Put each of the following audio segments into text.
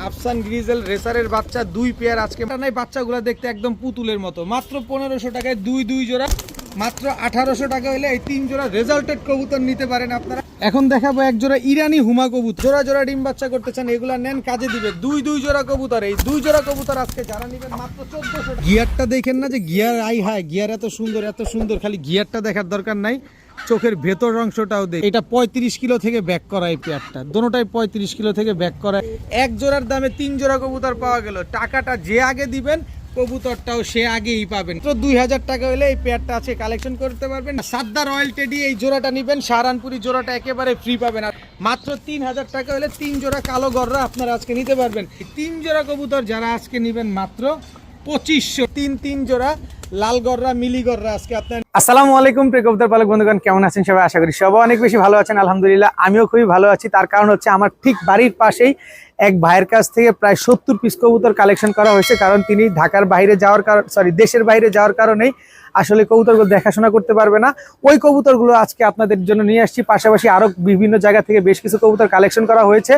আফসান grizzle রেসারের বাচ্চা 2 pair আজকে নাই। বাচ্চাগুলো দেখতে একদম পুতুলের মতো। মাত্র 1500 টাকায় দুই জোড়া, মাত্র 1800 টাকা হলে এই 3 জোড়া রেজাল্টেড কবুতর নিতে পারেন আপনারা। এখন দেখাবো এক জোড়া ইরানি হুমা কবুতর। জোড়া ডিম বাচ্চা করতে চান, এগুলা নেন, কাজে দিবে। দুই জোড়া কবুতর, এই 2 জোড়া কবুতর আজকে যারা নেবেন মাত্র 1400 টাকা। গিয়ারটা দেখেন না যে গিয়ার আই হাই, গিয়ার এত সুন্দর, খালি গিয়ারটা দেখার দরকার নাই, চোখের ভেতর অংশটাও দেখ। এটা 35 কিলো থেকে ব্যাক করা এই পেয়ারটা, দোনোটাই 35 কিলো থেকে ব্যাক করা। এক জোড়ার দামে 3 জোড়া কবুতর পাওয়া গেল। টাকাটা যে আগে দিবেন কবুতরটাও সে আগেই পাবেন। তো 2000 টাকা হলে এই পেয়ারটা আছে, কালেকশন করতে পারবেন। সাদ্দা রয়্যাল টেডি এই জোড়াটা নেবেন, সাহারানপুরি জোড়াটা একেবারে ফ্রি পাবেন। আর মাত্র 3000 টাকা হলে 3 জোড়া কালো গররা আপনারা আজকে নিতে পারবেন। 3 জোড়া কবুতর যারা আজকে নেবেন মাত্র 2500। 3 জোড়া লাল গররা মিলি গররা আজকে আপনার। আসসালামু আলাইকুম প্রিয় কবুতর পালক বন্ধুগণ, কেমন আছেন সবাই? আশা করি সবাই অনেক বেশি ভালো আছেন। আলহামদুলিল্লাহ আমিও খুবই ভালো আছি। তার কারণ হচ্ছে আমার ঠিক বাড়ির পাশেই এক ভাইয়ের কাছ থেকে প্রায় 70 পিস কবুতর কালেকশন করা হয়েছে। কারণ তিনি ঢাকার বাইরে যাওয়ার দেশের বাইরে যাওয়ার কারণেই আসলে কবুতরগুলো দেখাশোনা করতে পারবে না। ওই কবুতরগুলো আজকে আপনাদের জন্য নিয়ে আসছি। পাশাপাশি আরো বিভিন্ন জায়গা থেকে বেশ কিছু কবুতর কালেকশন করা হয়েছে।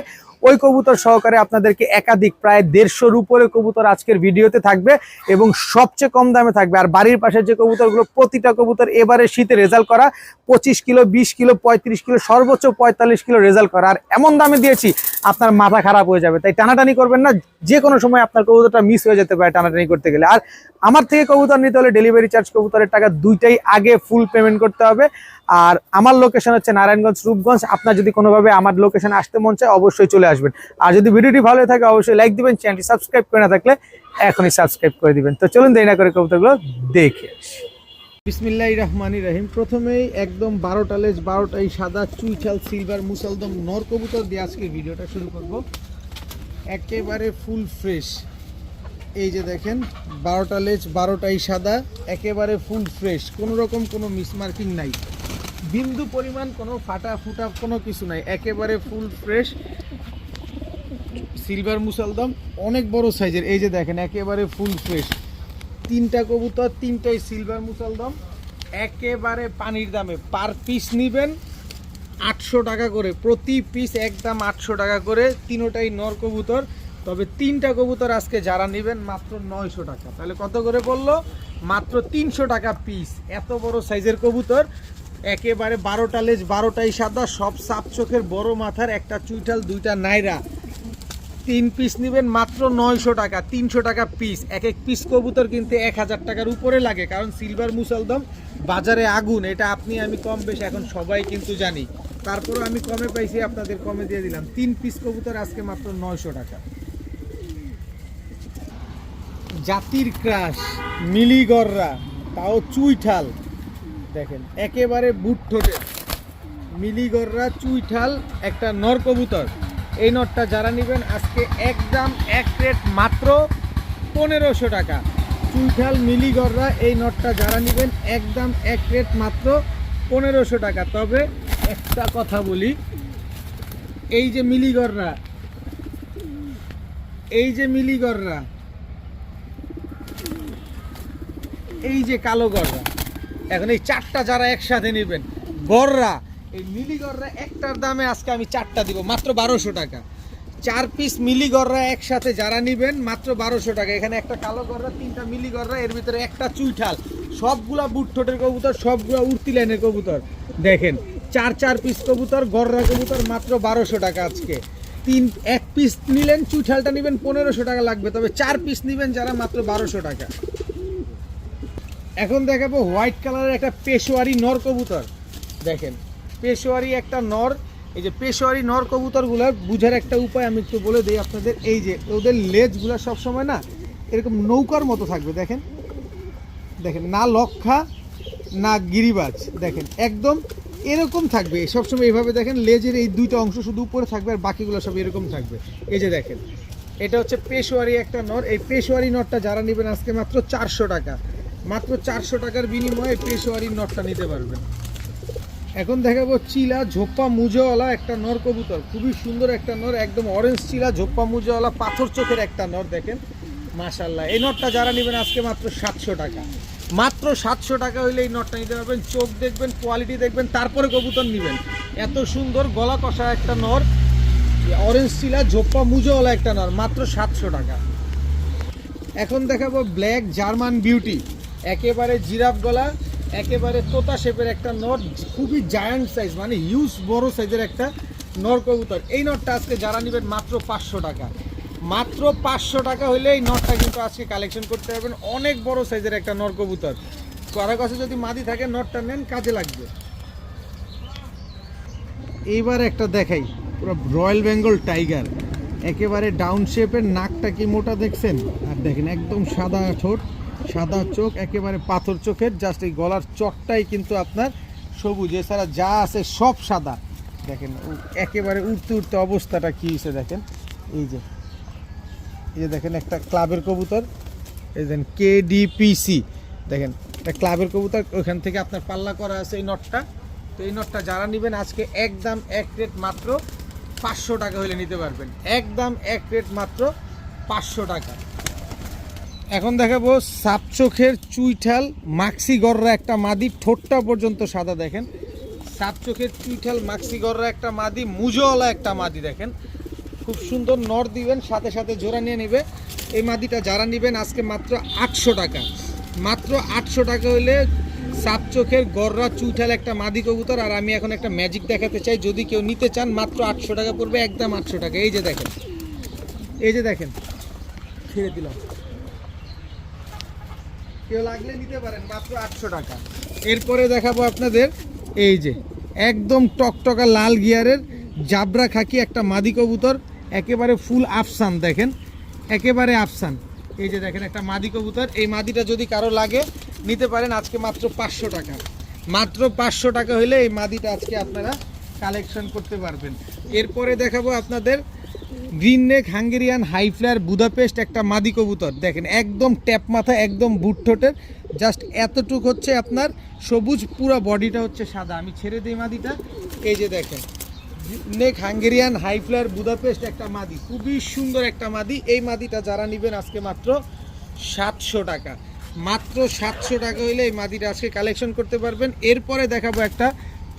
ওই কবুতর সহকারে আপনাদেরকে একাধিক প্রায় 150-র উপরে কবুতর আজকের ভিডিওতে থাকবে এবং সবচেয়ে কম দামে থাকবে। আর বাড়ির পাশের যে কবুতরগুলো, প্রতিটা কবুতর এবারে শীতে রেজাল্ট করা, 25 কিলো, 20 কিলো, 35 কিলো, সর্বোচ্চ 45 কিলো রেজাল্ট করা। আর এমন দামে দিয়েছি আপনার মাথা খারাপ হয়ে যাবে। তাই টানাটানি করবেন না, যে কোনো সময় আপনার কবুতরটা মিস হয়ে যেতে পারে টানাটানি করতে গেলে। আর আমার থেকে কবুতর নিতে হলে ডেলিভারি চার্জ, কবুতরের টাকা দুইটাই আগে ফুল পেমেন্ট করতে হবে। আর আমার লোকেশন হচ্ছে নারায়ণগঞ্জ, রূপগঞ্জ। আপনার যদি কোনোভাবে আমার লোকেশনে আসতে মন চায় অবশ্যই চলে আসবেন। আর যদি ভিডিওটি ভালো থাকে অবশ্যই লাইক দিবেন, চ্যানেলটি সাবস্ক্রাইব করে না থাকলে এখনই সাবস্ক্রাইব করে দিবেন। তো চলুন দেরি না করে কবুতরগুলো দেখে আসি। বিসমিল্লাহির রহমানির রহিম। প্রথমেই একদম 12টা লেজ, 12টাই সাদা চুইঠাল সিলভার মুসলদম নর কবুতর দিয়ে আজকে ভিডিওটা শুরু করব। একেবারে ফুল ফ্রেশ। এই যে দেখেন 12টা লেজ, 12টাই সাদা, একেবারে ফুল ফ্রেশ, কোনো রকম কোনো মিসমার্কিং নাই, বিন্দু পরিমাণ কোনো ফাটা ফুটা কোনো কিছু নাই, একেবারে ফুল ফ্রেশ সিলভার মুসলদম, অনেক বড় সাইজের। এই যে দেখেন একেবারে ফুল ফ্রেশ। 3টা কবুতর, 3টাই সিলভার মুসলদম, একেবারে পানির দামে। পার পিস নেবেন 800 টাকা করে, প্রতি পিস একদম 800 টাকা করে। 3টাই নর কবুতর, তবে 3টা কবুতর আজকে যারা নেবেন মাত্র 900 টাকা। তাহলে কত করে বললো? মাত্র 300 টাকা পিস। এত বড় সাইজের কবুতর, একেবারে 12টা লেজ, 12টাই সাদা, সব সাপ চোখের, বড় মাথার, একটা চুইঠাল, 2টা নাইরা। 3 পিস নেবেন মাত্র 900 টাকা, 300 টাকা পিস। এক পিস কবুতর কিনতে 1000 টাকার উপরে লাগে, কারণ সিলভার মুসলদম বাজারে আগুন, এটা আপনি আমি কম বেশি এখন সবাই কিন্তু জানি। তারপরে আমি কমে পাইছি, আপনাদের কমে দিয়ে দিলাম। 3 পিস কবুতর আজকে মাত্র 900 টাকা। জাতির ক্রাশ মিলি গররা, তাও চুইঠাল, দেখেন একেবারে বুট ঠোঁটে মিলি গররা চুইঠাল একটা নর কবুতর। এই নটটা যারা নেবেন আজকে একদম এক রেট মাত্র 1500 টাকা। চুইঠাল মিলি গররা এই নটটা যারা নেবেন একদম এক রেট মাত্র 1500 টাকা। তবে একটা কথা বলি, এই যে মিলি গররা, এই যে মিলি গররা, এই যে কালো গররা, এখন এই 4টা যারা একসাথে নেবেন গররা, এই মিলি গররা একটার দামে আজকে আমি 4টা দিব মাত্র 1200 টাকা। 4 পিস মিলি গররা একসাথে যারা নেবেন মাত্র 1200 টাকা। এখানে একটা কালো গররা, 3টা মিলি গররা, এর ভিতরে একটা চুইঠাল, সবগুলা বুট ঠোঁটের কবুতর, সবগুলা উড়তি লাইনের কবুতর। দেখেন 4 পিস কবুতর, গররা কবুতর মাত্র 1200 টাকা আজকে। 1 পিস নিলেন, চুইঠালটা নেবেন 1500 টাকা লাগবে, তবে 4 পিস নেবেন যারা মাত্র 1200 টাকা। এখন দেখাবো হোয়াইট কালারের একটা পেশোয়ারি নর কবুতর। দেখেন পেশোয়ারি একটা নর। এই যে পেশোয়ারি নর কবুতরগুলোর বুঝার একটা উপায় আমি একটু বলে দিই আপনাদের। এই যে ওদের লেজগুলো সবসময় না এরকম নৌকার মতো থাকবে, দেখেন দেখেন, না লক্ষা না গিরিবাজ, দেখেন একদম এরকম থাকবে সবসময় এইভাবে। দেখেন লেজের এই 2টা অংশ শুধু উপরে থাকবে আর বাকিগুলো সব এরকম থাকবে। এই যে দেখেন এটা হচ্ছে পেশোয়ারি একটা নর। এই পেশোয়ারি নরটা যারা নেবেন আজকে মাত্র 400 টাকা, মাত্র 400 টাকার বিনিময়ে পেশোয়ারি নটটা নিতে পারবেন। এখন দেখাবো চিলা ঝোপ্পা মুজোওয়ালা একটা নর কবুতর, খুবই সুন্দর একটা নর, একদম অরেঞ্জ চিলা ঝোপ্পা মুজোওয়ালা পাথর চোখের একটা নর। দেখেন মাশাআল্লাহ, এই নটটা যারা নেবেন আজকে মাত্র 700 টাকা। মাত্র 700 টাকা হইলে এই নটটা নিতে পারবেন। চোখ দেখবেন, কোয়ালিটি দেখবেন, তারপরে কবুতর নেবেন। এত সুন্দর গলা কষা একটা নর, অরেঞ্জ চিলা ঝোপ্পা মুজোওয়ালা একটা নর, মাত্র 700 টাকা। এখন দেখাবো ব্ল্যাক জার্মান বিউটি, একেবারে জিরাফ গলা, একেবারে তোতা শেপের একটা নর, খুবই জায়ান্ট সাইজ, মানে হিউজ বড় সাইজের একটা নর কবুতর। এই নরটা আজকে যারা নেবেন মাত্র 500 টাকা। মাত্র 500 টাকা হলে এই নরটা কিন্তু আজকে কালেকশন করতে পারবেন। অনেক বড় সাইজের একটা নর কবুতর, কারো কাছে যদি মাদি থাকে নরটা নেন, কাজে লাগবে। এইবার একটা দেখাই, পুরো রয়্যাল বেঙ্গল টাইগার, একেবারে ডাউন শেপের, নাকটা কি মোটা দেখছেন, আর দেখেন একদম সাদা ঠোঁট, সাদা চোখ, একেবারে পাথর চোখের, জাস্ট এই গলার চটটাই কিন্তু আপনার সবুজ, এছাড়া যা আছে সব সাদা। দেখেন একেবারে উঠতে উঠতে অবস্থাটা কী হয়েছে দেখেন। এই যে দেখেন একটা ক্লাবের কবুতর, এই দেখেন KDPC, দেখেন একটা ক্লাবের কবুতর, ওইখান থেকে আপনার পাল্লা করা আছে এই নটটা। তো এই নটটা যারা নেবেন আজকে একদম এক রেট মাত্র 500 টাকা হলে নিতে পারবেন, একদম এক রেট মাত্র 500 টাকা। এখন দেখাবো সাপ চোখের চুইঠাল মাক্সি গররা একটা মাদি, ঠোঁটটা পর্যন্ত সাদা, দেখেন সাপ চোখের চুইঠাল মাক্সি গররা একটা মাদি, মুজোওয়ালা একটা মাদি, দেখেন খুব সুন্দর নর দিবেন, সাথে সাথে জোড়া নিয়ে নেবে। এই মাদিটা যারা নেবেন আজকে মাত্র 800 টাকা, মাত্র 800 টাকা হলে সাপ চোখের গররা চুইঠাল একটা মাদি কবুতর। আর আমি এখন একটা ম্যাজিক দেখাতে চাই, যদি কেউ নিতে চান মাত্র 800 টাকা পড়বে, একদম 800 টাকা। এই যে দেখেন, এই যে দেখেন, ছেড়ে দিলাম, কেউ লাগলে নিতে পারেন, মাত্র 800 টাকা। এরপরে দেখাবো আপনাদের এই যে একদম টকটকা লাল গিয়ারের জাবরা খাকি একটা মাদি কবুতর, একেবারে ফুল আফসান, দেখেন একেবারে আফসান। এই যে দেখেন একটা মাদি কবুতর, এই মাদিটা যদি কারো লাগে নিতে পারেন আজকে মাত্র 500 টাকা। মাত্র 500 টাকা হলে এই মাদিটা আজকে আপনারা কালেকশন করতে পারবেন। এরপরে দেখাবো আপনাদের green neck Hungarian high flyer Budapest একটা মাদি কবুতর, দেখেন একদম ট্যাপ মাথা, একদম বুট ঠোঁটের, জাস্ট এতটুক হচ্ছে আপনার সবুজ, পুরো বডিটা হচ্ছে সাদা। আমি ছেড়ে দিই মাদিটা, এই যে দেখেন neck Hungarian high flyer Budapest একটা মাদি, খুবই সুন্দর একটা মাদি। এই মাদিটা যারা নেবেন আজকে মাত্র 700 টাকা, মাত্র 700 টাকা হইলে এই মাদিটা আজকে কালেকশন করতে পারবেন। এরপরে দেখাবো একটা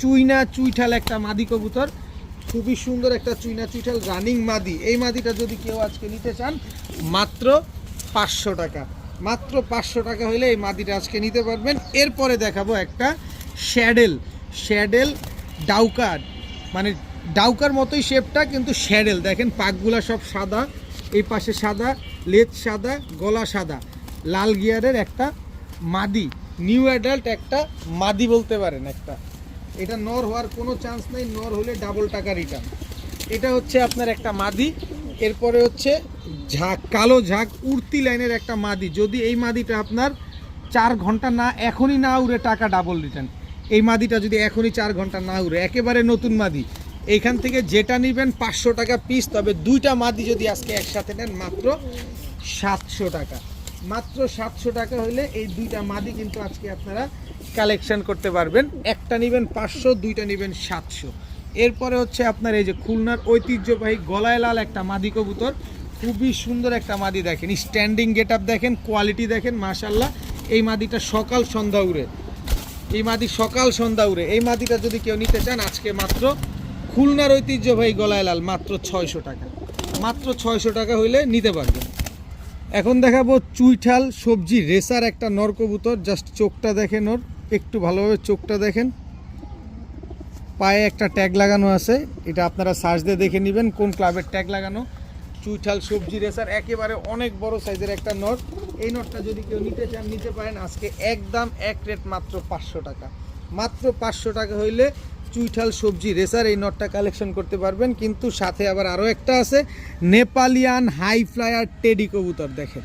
চুইনা চুইঠাল একটা মাদি কবুতর, খুবই সুন্দর একটা চুইনা চুইঠাল রানিং মাদি। এই মাদিটা যদি কেউ আজকে নিতে চান মাত্র 500 টাকা, মাত্র 500 টাকা হইলে এই মাদিটা আজকে নিতে পারবেন। এরপরে দেখাবো একটা শ্যাডেল ডাউকার, মানে ডাউকার মতোই শেপটা, কিন্তু শ্যাডেল, দেখেন পাকগুলা সব সাদা, এই পাশে সাদা, লেজ সাদা, গলা সাদা, লাল গিয়ারের একটা মাদি, নিউ অ্যাডাল্ট একটা মাদি বলতে পারেন একটা। এটা নর হওয়ার কোনো চান্স নেই, নর হলে ডাবল টাকা রিটার্ন। এটা হচ্ছে আপনার একটা মাদি। এরপরে হচ্ছে কালো ঝাঁক উড়তি লাইনের একটা মাদি, যদি এই মাদিটা আপনার 4 ঘন্টা না এখনই না উড়ে, টাকা ডাবল রিটার্ন। এই মাদিটা যদি এখনই 4 ঘন্টা না উড়ে, একেবারে নতুন মাদি, এইখান থেকে যেটা নেবেন 500 টাকা পিস। তবে দুইটা মাদি যদি আজকে একসাথে নেন মাত্র 700 টাকা, মাত্র 700 টাকা হলে এই দুইটা মাদি কিন্তু আজকে আপনারা কালেকশন করতে পারবেন। একটা নেবেন 500, দুইটা নেবেন 700। এরপরে হচ্ছে আপনার এই যে খুলনার ঐতিহ্যবাহী গলায় লাল একটা মাদি কবুতর, খুবই সুন্দর একটা মাদি, দেখেন স্ট্যান্ডিং গেট আপ দেখেন, কোয়ালিটি দেখেন মাশাল্লাহ। এই মাদিটা সকাল সন্ধ্যা উড়ে, এই মাদি সকাল সন্ধ্যা উড়ে। এই মাদিটা যদি কেউ নিতে চান আজকে মাত্র খুলনার ঐতিহ্যবাহী গলায় লাল, মাত্র 600 টাকা, মাত্র 600 টাকা হইলে নিতে পারবেন। এখন দেখাবো চুইঠাল সবজি রেসার একটা নর কবুতর, জাস্ট চোখটা দেখেন, ওর একটু ভালোভাবে চোখটা দেখেন, পায়ে একটা ট্যাগ লাগানো আছে, এটা আপনারা সার্চ দিয়ে দেখে নেবেন কোন ক্লাবের ট্যাগ লাগানো। চুইঠাল সবজি রেসার, একেবারে অনেক বড় সাইজের একটা নর। এই নটটা যদি কেউ নিতে চান নিতে পারেন আজকে একদম এক রেট মাত্র 500 টাকা, মাত্র 500 টাকা হইলে চুইঠাল সবজি রেসার এই নটটা কালেকশন করতে পারবেন। কিন্তু সাথে আবার আরও একটা আছে নেপালিয়ান হাই ফ্লায়ার টেডি কবুতর, দেখেন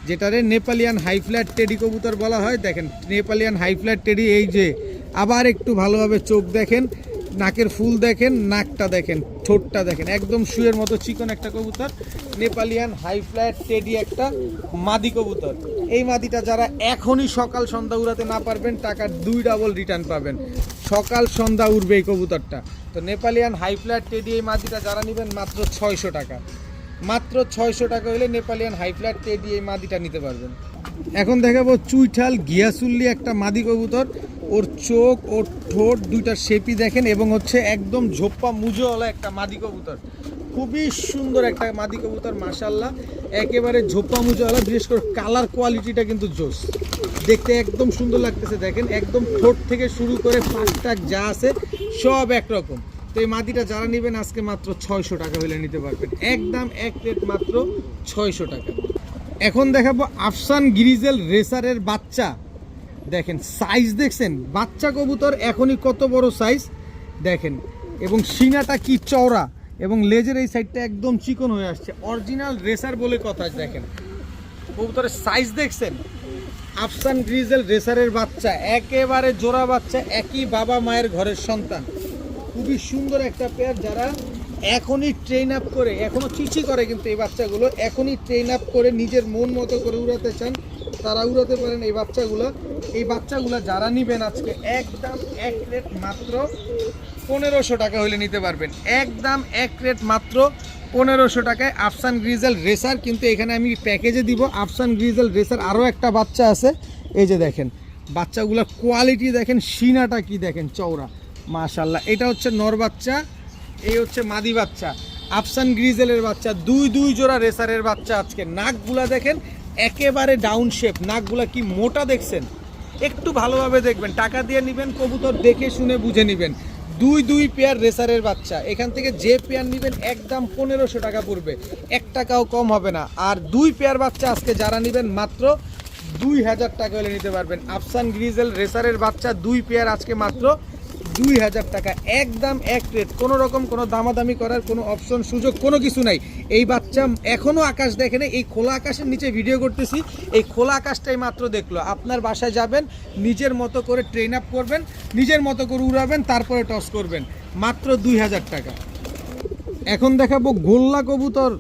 যেটারে নেপালিয়ান হাই ফ্লায়ার টেডি কবুতর বলা হয়। দেখেন নেপালিয়ান হাই ফ্লায়ার টেডি, এই যে আবার একটু ভালোভাবে চোখ দেখেন, নাকের ফুল দেখেন, নাকটা দেখেন, ঠোঁটটা দেখেন, একদম শুয়ের মতো চিকন একটা কবুতর, নেপালিয়ান হাই ফ্লায়ার টেডি একটা মাদি কবুতর। এই মাদিটা যারা এখনই সকাল সন্ধ্যা উড়াতে না পারবেন টাকা 2 ডাবল রিটার্ন পাবেন, সকাল সন্ধ্যা উড়বে এই কবুতরটা। তো নেপালিয়ান হাই ফ্লায়ার টেডি এই মাদিটা যারা নেবেন মাত্র 600 টাকা, মাত্র 600 টাকা হলে নেপালিয়ান হাই ফ্লায়ার টেডি এই মাদিটা নিতে পারবেন। এখন দেখাবো চুইঠাল গিয়াসুল্লি একটা মাদি কবুতর, ওর চোখ ওর ঠোঁট দুইটা শেপই দেখেন, এবং হচ্ছে একদম ঝোপ্পা মুজোওয়ালা একটা মাদি কবুতর, খুবই সুন্দর একটা মাদি কবুতর মাশাআল্লাহ, একেবারে ঝোপা মুজাওয়ালা, বিশেষ করে কালার কোয়ালিটিটা কিন্তু জোস, দেখতে একদম সুন্দর লাগতেছে। দেখেন একদম ঠোঁট থেকে শুরু করে পাঁচটাক যা আছে সব একরকম। তো এই মাদিটা যারা নেবেন আজকে মাত্র 600 টাকা হলে নিতে পারবেন, একদম এক রেট মাত্র 600 টাকা। এখন দেখাবো আফসান গ্রিজেল রেসারের বাচ্চা। দেখেন সাইজ দেখছেন, বাচ্চা কবুতর এখনই কত বড় সাইজ দেখেন, এবং সিনাটা কি চওড়া, এবং লেজের এই সাইডটা একদম চিকন হয়ে আসছে, অরিজিনাল রেসার বলে কথা। দেখেন কবুতরের সাইজ দেখছেন, আফসান গ্রিজেল রেসারের বাচ্চা, একেবারে জোড়া বাচ্চা, একই বাবা মায়ের ঘরের সন্তান, খুবই সুন্দর একটা পেয়ার। যারা এখনই ট্রেন আপ করে, এখনও চিচি করে কিন্তু এই বাচ্চাগুলো, এখনই ট্রেন আপ করে নিজের মন মতো করে উড়াতে চান তারা উড়াতে পারেন এই বাচ্চাগুলো। এই বাচ্চাগুলো যারা নেবেন আজকে একদম এক রেট মাত্র 1500 টাকা হলে নিতে পারবেন, একদম এক রেট মাত্র 1500 টাকায় আফসান গ্রিজেল রেসার। কিন্তু এখানে আমি প্যাকেজে দিব আফসান গ্রিজেল রেসার আরও একটা বাচ্চা আছে, এই যে দেখেন বাচ্চাগুলোর কোয়ালিটি দেখেন, সিনাটা কি দেখেন চওড়া মাশাআল্লাহ। এটা হচ্ছে নর বাচ্চা, এই হচ্ছে মাদি বাচ্চা, আফসান গ্রিজেলের বাচ্চা, দুই জোড়া রেসারের বাচ্চা। আজকে নাকগুলা দেখেন একেবারে ডাউন শেপ, নাকগুলা কি মোটা দেখছেন, একটু ভালোভাবে দেখবেন, টাকা দিয়ে নেবেন কবুতর দেখে শুনে বুঝে নেবেন। দুই পেয়ার রেসারের বাচ্চা, এখান থেকে যে পেয়ার নেবেন একদম 1500 টাকা পড়বে, 1 টাকাও কম হবে না। আর 2 পেয়ার বাচ্চা আজকে যারা নেবেন মাত্র 2000 টাকা হলে নিতে পারবেন। আফসান গ্রিজেল রেসারের বাচ্চা 2 পেয়ার আজকে মাত্র 2000 টাকা, একদম এক রেট, কোনো রকম কোনো দামাদামি করার কোনো অপশন সুযোগ কোনো কিছু নাই। এই বাচ্চা এখনও আকাশ দেখে না, এই খোলা আকাশের নিচে ভিডিও করতেছি, এই খোলা আকাশটাই মাত্র দেখলো। আপনার বাসায় যাবেন, নিজের মতো করে ট্রেন আপ করবেন, নিজের মতো করে উড়াবেন, তারপরে টস করবেন, মাত্র 2000 টাকা। এখন দেখাবো গোল্লা কবুতর।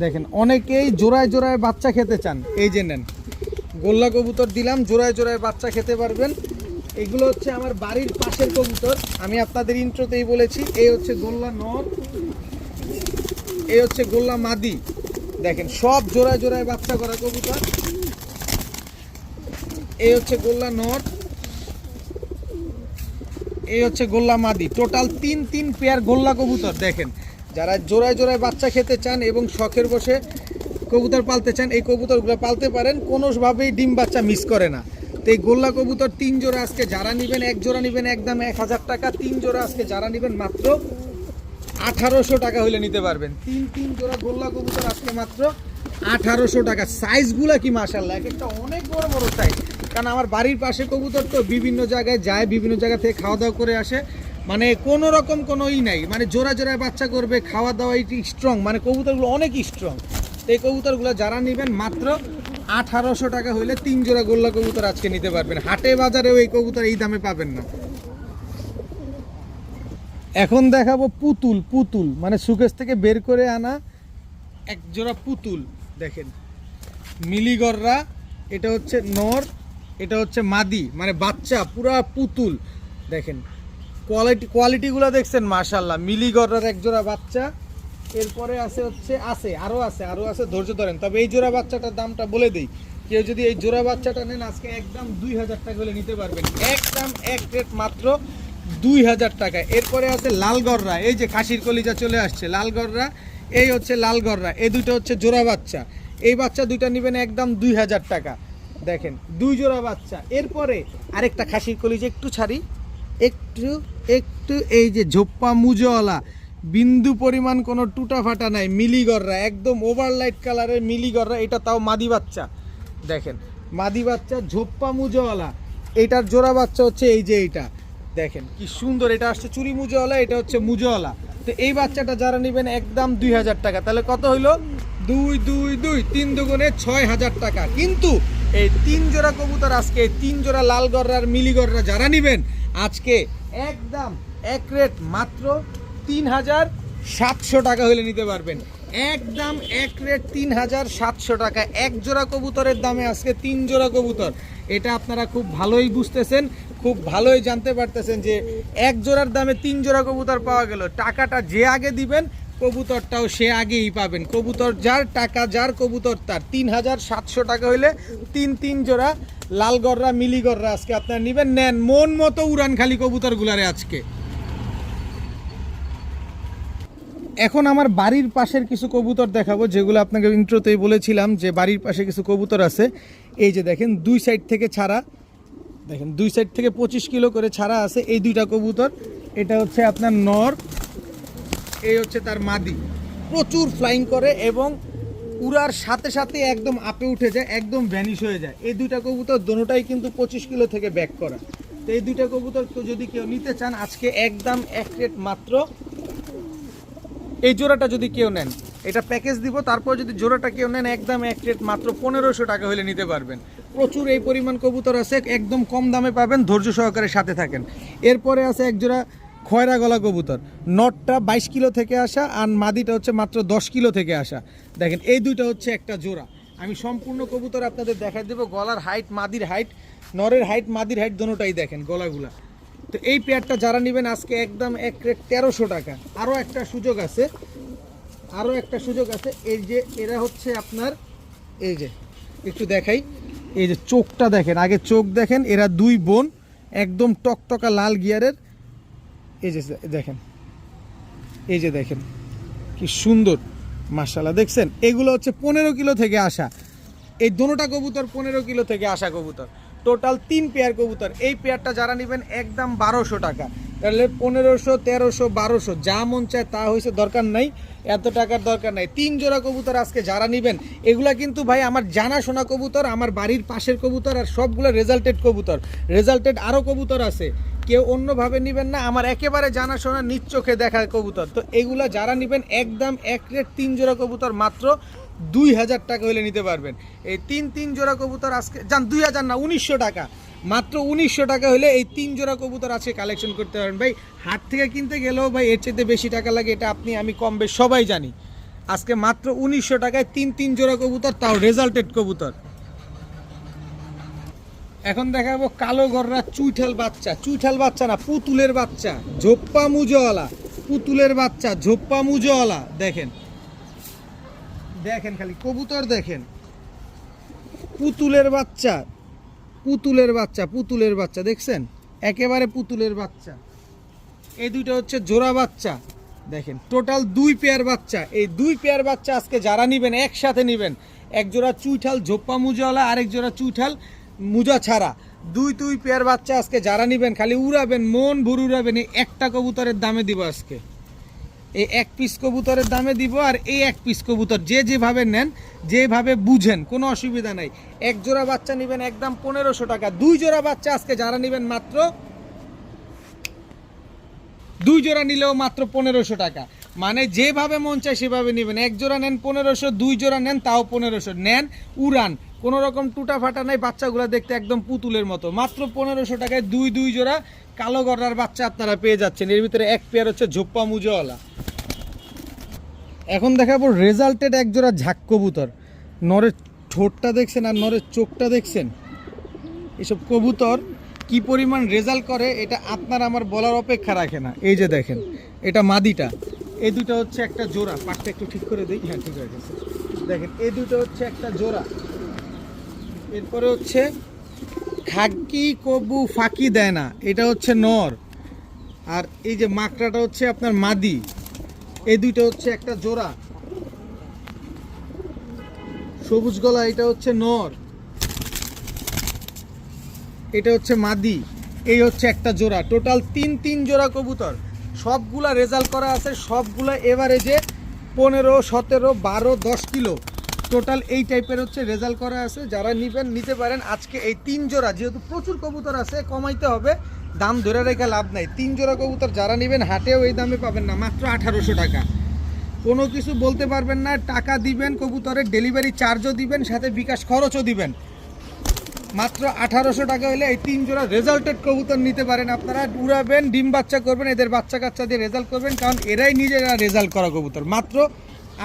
দেখেন অনেকেই জোড়ায় জোড়ায় বাচ্চা খেতে চান, এই যে নেন গোল্লা কবুতর দিলাম, জোড়ায় জোড়ায় বাচ্চা খেতে পারবেন। এগুলো হচ্ছে আমার বাড়ির পাশের কবুতর, আমি আপনাদের ইন্ট্রোতেই বলেছি। এই হচ্ছে গোল্লা নর, এই হচ্ছে গোল্লা মাদি, দেখেন সব জোড়ায় জোড়ায় বাচ্চা করা কবুতর। এই হচ্ছে গোল্লা নর, এই হচ্ছে গোল্লা মাদি, টোটাল তিন পেয়ার গোল্লা কবুতর। দেখেন যারা জোড়ায় জোড়ায় বাচ্চা খেতে চান এবং শখের বসে কবুতর পালতে চান, এই কবুতরগুলো পালতে পারেন, কোনোভাবেই ডিম বাচ্চা মিস করে না। তো এই গোল্লা কবুতর 3 জোড়া আজকে যারা নেবেন, 1 জোড়া নেবেন একদম 1000 টাকা, 3 জোড়া আজকে যারা নেবেন মাত্র 1800 টাকা হলে নিতে পারবেন। 3 জোড়া গোল্লা কবুতর আজকে মাত্র 1800 টাকা। সাইজগুলো কি মাশাআল্লাহ, এক একটা অনেক বড় বড় সাইজ, কারণ আমার বাড়ির পাশে কবুতর তো বিভিন্ন জায়গায় যায়, বিভিন্ন জায়গা থেকে খাওয়া দাওয়া করে আসে, মানে কোনো রকম কোনো নাই, মানে জোড়া জোড়ায় বাচ্চা করবে, খাওয়া দাওয়া স্ট্রং, মানে কবুতরগুলো অনেক স্ট্রং। তো এই কবুতরগুলো যারা নেবেন মাত্র 1800 টাকা হইলে 3 জোড়া গোল্লা কবুতর আজকে নিতে পারবেন। হাটে বাজারেও এই কবুতর এই দামে পাবেন না। এখন দেখাবো পুতুল, মানে সুকেশ থেকে বের করে আনা এক জোড়া পুতুল। দেখেন মিলিগররা, এটা হচ্ছে নর, এটা হচ্ছে মাদি, মানে বাচ্চা পুরা পুতুল। দেখেন কোয়ালিটিগুলো দেখছেন মাশাআল্লাহ। মিলিগররার এক জোড়া বাচ্চা, এরপরে আরও আছে, ধৈর্য ধরেন। তবে এই জোড়া বাচ্চাটার দামটা বলে দিই, কেউ যদি এই জোড়া বাচ্চাটা নেন আজকে একদম 2000 টাকা হলে নিতে পারবেন, একদম এক রেট মাত্র 2000 টাকা। এরপরে আছে লালগররা, এই যে খাসির কলিজা চলে আসছে লালগররা, এই হচ্ছে লালগররা, এই দুটো হচ্ছে জোড়া বাচ্চা। এই বাচ্চা দুইটা নেবেন একদম 2000 টাকা। দেখেন 2 জোড়া বাচ্চা। এরপরে আরেকটা খাসির কলিজা একটু ছাড়ি, একটু এই যে ঝোপ্পা মুজওয়ালা, বিন্দু পরিমাণ কোনো টুটা ফাটা নাই, মিলিগররা একদম ওভারলাইট কালারের মিলিগররা, এটা তাও মাদি বাচ্চা। দেখেন মাদি বাচ্চা ঝোপ্পা মুজওয়ালা, এটার জোড়া বাচ্চা হচ্ছে এই যে এইটা, দেখেন কি সুন্দর, এটা আসছে চুরি মুজওয়ালা, এটা হচ্ছে মুজওয়ালা। তো এই বাচ্চাটা যারা নেবেন একদম 2000 টাকা। তাহলে কত হইলো? 2 3 দুগুণে 6000 টাকা। কিন্তু এই 3 জোড়া কবুতর আজকে, 3 জোড়া লালগররার মিলিগররা যারা নেবেন আজকে একদম এক রেট মাত্র 3700 টাকা হলে নিতে পারবেন, একদম এক রেট 3700 টাকা। এক জোড়া কবুতরের দামে আজকে 3 জোড়া কবুতর, এটা আপনারা খুব ভালোই বুঝতেছেন, খুব ভালোই জানতে পারতেছেন যে এক জোড়ার দামে 3 জোড়া কবুতর পাওয়া গেল। টাকাটা যে আগে দিবেন কবুতরটাও সে আগেই পাবেন, কবুতর যার টাকা যার কবুতর তার। 3700 টাকা হইলে 3 জোড়া লালগররা মিলিগররা আজকে আপনারা নেবেন, নেন মন মতো উড়ান খালি কবুতরগুলারে আজকে। এখন আমার বাড়ির পাশের কিছু কবুতর দেখাবো, যেগুলো আপনাকে ইন্ট্রোতেই বলেছিলাম যে বাড়ির পাশে কিছু কবুতর আছে। এই যে দেখেন দুই সাইড থেকে ছাড়া, দেখেন দুই সাইড থেকে 25 কিলো করে ছাড়া আছে এই দুইটা কবুতর। এটা হচ্ছে আপনার নর, এই হচ্ছে তার মাদি। প্রচুর ফ্লাইং করে এবং উড়ার সাথে সাথে একদম আপে উঠে যায়, একদম ভ্যানিশ হয়ে যায়। এই দুইটা কবুতর দোনোটাই কিন্তু 25 কিলো থেকে ব্যাক করা। তো এই দুইটা কবুতর যদি কেউ নিতে চান আজকে একদম এক রেট মাত্র, এই জোড়াটা যদি কেউ নেন এটা প্যাকেজ দিব, তারপর যদি জোড়াটা কেউ নেন একদম এক রেট মাত্র 1500 টাকা হলে নিতে পারবেন। প্রচুর এই পরিমাণ কবুতর আছে, একদম কম দামে পাবেন, ধৈর্য সহকারে সাথে থাকেন। এরপরে আছে এক জোড়া খয়রা গলা কবুতর, নটটা 22 কিলো থেকে আসা আর মাদিটা হচ্ছে মাত্র 10 কিলো থেকে আসা। দেখেন এই দুইটা হচ্ছে একটা জোড়া। আমি সম্পূর্ণ কবুতর আপনাদের দেখাই দেবো, গলার হাইট, মাদির হাইট, নরের হাইট, মাদির হাইট দোনোটাই দেখেন গলাগুলা। তো এই পেয়ারটা যারা নেবেন আজকে একদম এক রেট 1300 টাকা। আরও একটা সুযোগ আছে, আরও একটা সুযোগ আছে। এই যে এরা হচ্ছে আপনার, এই যে একটু দেখাই, এই যে চোখটা দেখেন, আগে চোখ দেখেন। এরা দুই বোন, একদম টকটকা লাল গিয়ারের। এই যে দেখেন, এই যে দেখেন কি সুন্দর, মাশাআল্লাহ দেখছেন। এগুলো হচ্ছে 15 কিলো থেকে আসা, এই দোনোটা কবুতর 15 কিলো থেকে আসা কবুতর। টোটাল 3 পেয়ার কবুতর। এই পেয়ারটা যারা নেবেন একদম 1200 টাকা। তাহলে 1500, 1300, 1200 যা মন চায় তা হয়েছে, দরকার নাই এত টাকার, দরকার নাই। 3 জোড়া কবুতর আজকে যারা নেবেন, এগুলা কিন্তু ভাই আমার জানাশোনা কবুতর, আমার বাড়ির পাশের কবুতর, আর সবগুলো রেজাল্টেড কবুতর। রেজাল্টেড আরও কবুতর আছে, কেউ অন্যভাবে নেবেন না, আমার একেবারে জানাশোনা নিজ চোখে দেখা কবুতর। তো এগুলা যারা নেবেন একদম এক রেট 3 জোড়া কবুতর মাত্র 2000 টাকা হলে নিতে পারবেন। এই তিন জোড়া কবুতর আজকে যান 2000 না 1900 টাকা, মাত্র 1900 টাকা হলে এই 3 জোড়া কবুতর আজকে কালেকশন করতে পারেন। ভাই হাট থেকে কিনতে গেলেও ভাই এর চেয়ে বেশি টাকা লাগে, এটা আপনি আমি কম বেশ সবাই জানি। আজকে মাত্র 1900 টাকায় তিন জোড়া কবুতর, তাও রেজাল্টেড কবুতর। এখন দেখাবো কালো গররা চুইঠাল বাচ্চা, চুইঠাল বাচ্চা না, পুতুলের বাচ্চা, ঝোপ্পা মুজোওয়ালা, পুতুলের বাচ্চা, ঝোপ্পা মুজোওয়ালা। দেখেন দেখেন খালি কবুতর দেখেন, পুতুলের বাচ্চা, পুতুলের বাচ্চা, পুতুলের বাচ্চা দেখছেন, একেবারে পুতুলের বাচ্চা। এই দুইটা হচ্ছে জোড়া বাচ্চা। দেখেন টোটাল 2 পেয়ার বাচ্চা। এই 2 পেয়ার বাচ্চা আজকে যারা নেবেন একসাথে নেবেন, এক জোড়া চুইঠাল ঝোপ্পা মুজাওয়ালা, আরেক জোড়া চুইঠাল মুজা ছাড়া, দুই পেয়ার বাচ্চা আজকে যারা নেবেন খালি উড়াবেন, মন ভরে উড়াবেন। এই একটা কবুতরের দামে দিব আজকে, এই এক পিস কবুতরের দামে দিব। আর এই এক পিস কবুতর যে যেভাবে নেন, যেভাবে বুঝেন, কোনো অসুবিধা নাই। এক জোড়া বাচ্চা নেবেন একদম 1500 টাকা। 2 জোড়া বাচ্চা আজকে যারা নেবেন মাত্র, 2 জোড়া নিলেও মাত্র 1500 টাকা। মানে যেভাবে মন চায় সেভাবে নেবেন। এক জোড়া নেন 1500, 2 জোড়া নেন তাও 1500। নেন উড়ান, কোনো রকম টুটা ফাটা নাই। বাচ্চাগুলো দেখতে একদম পুতুলের মতো। মাত্র 1500 টাকায় দুই জোড়া কালো গড়ার বাচ্চা আপনারা পেয়ে যাচ্ছেন। এর ভিতরে এক পেয়ার হচ্ছে ঝোপ্পা মুজোওয়ালা। এখন দেখাবো রেজাল্টেড এক জোড়া ঝাক কবুতর। নরের ঠোঁটটা দেখছেন আর নরের চোখটা দেখছেন। এসব কবুতর কি পরিমাণ রেজাল্ট করে এটা আপনার আমার বলার অপেক্ষা রাখে না। এই যে দেখেন, এটা মাদিটা, এই দুটো হচ্ছে একটা জোড়া। পাটটা একটু ঠিক করে দিই, হ্যাঁ ঠিক আছে। দেখেন এই দুটো হচ্ছে একটা জোড়া। এরপরে হচ্ছে খাকি কবু ফাঁকি দেয় না, এটা হচ্ছে নর। আর এই যে মাকড়াটা হচ্ছে আপনার মাদি। এই দুইটা হচ্ছে একটা জোড়া। সবুজ গলা এটা হচ্ছে নর, এটা হচ্ছে মাদি, এই হচ্ছে একটা জোড়া। টোটাল তিন জোড়া কবুতর, সবগুলা রেজাল্ট করা আছে, সবগুলা এভারেজে 15, 17, 12, 10 কিলো টোটাল এই টাইপের হচ্ছে রেজাল্ট করা আছে। যারা নিবেন নিতে পারেন আজকে এই 3 জোড়া। যেহেতু প্রচুর কবুতর আছে, কমাইতে হবে, দাম ধরে রেখে লাভ নাই। 3 জোড়া কবুতর যারা নেবেন হাটেও এই দামে পাবেন না, মাত্র 1800 টাকা। কোনো কিছু বলতে পারবেন না, টাকা দিবেন, কবুতরের ডেলিভারি চার্জও দিবেন, সাথে বিকাশ খরচও দিবেন। মাত্র 1800 টাকা হলে এই 3 জোড়া রেজাল্টেড কবুতর নিতে পারেন। আপনারা উড়াবেন, ডিম বাচ্চা করবেন, এদের বাচ্চা কাচ্চা দিয়ে রেজাল্ট করবেন, কারণ এরাই নিজেরা রেজাল্ট করা কবুতর। মাত্র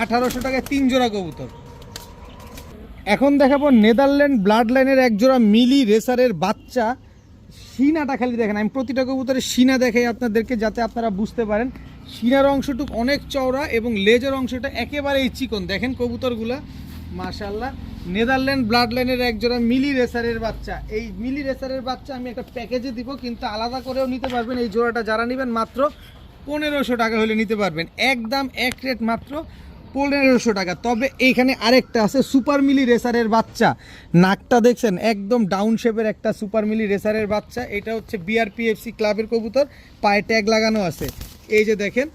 1800 টাকায় 3 জোড়া কবুতর। এখন দেখাবো নেদারল্যান্ড ব্লাড লাইনের এক জোড়া মিলি রেসারের বাচ্চা। সিনাটা খালি দেখেন, আমি প্রতিটা কবুতরের সিনা দেখাই আপনাদেরকে, যাতে আপনারা বুঝতে পারেন। সিনার অংশটুকু অনেক চওড়া এবং লেজের অংশটা একেবারেই চিকন। দেখেন কবুতরগুলা মাশাআল্লাহ। নেদারল্যান্ড ব্লাড লাইনের এক জোড়া মিলি রেসারের বাচ্চা। এই মিলি রেসারের বাচ্চা আমি একটা প্যাকেজে দিব, কিন্তু আলাদা করেও নিতে পারবেন। এই জোড়াটা যারা নেবেন মাত্র 1500 টাকা হলে নিতে পারবেন, একদম এক রেট মাত্র 1500 টাকা। তবে এইখানে আরেকটা আছে সুপার মিলি রেসারের বাচ্চা, নাকটা দেখছেন একদম ডাউন শেপের একটা সুপার মিলি রেসারের বাচ্চা। এটা হচ্ছে বিআরপিএফসি ক্লাবের কবুতর, পায়ে ট্যাগ লাগানো আছে। এই যে দেখেন